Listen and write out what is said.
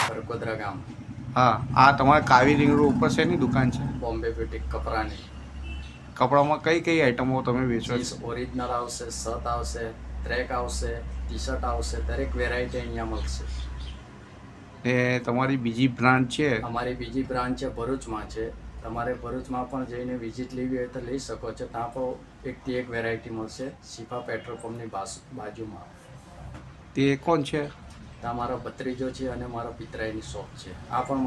બરકોદરા ગામ. હા, આ તમારા કાવી રિંગ રોડ ઉપર શેની દુકાન છે? બોમ્બે બ્યુટી કપડાની. કપડામાં કઈ કઈ આઈટમો તમે વેચો જીન્સ છો? ઓરિજિનલ આવશે, શર્ટ આવશે, ટ્રેક આવશે, ટી શર્ટ આવશે, દરેક વેરાયટી અહીંયા મળશે. એ તમારી બીજી બ્રાન્ચ છે? અમારી બીજી બ્રાન્ચ છે ભરૂચમાં છે. તમારે ભરૂચમાં પણ જઈને વિઝિટ લેવી હોય તો લઈ શકો છો. ત્યાં પણ એકથી એક વેરાયટી મળશે. શિફા પેટ્રોલ પંપની બાજુમાં. તે કોણ છે? ત્યાં મારો ભત્રીજો છે અને મારો પિતરાઈની શોપ છે. આ પણ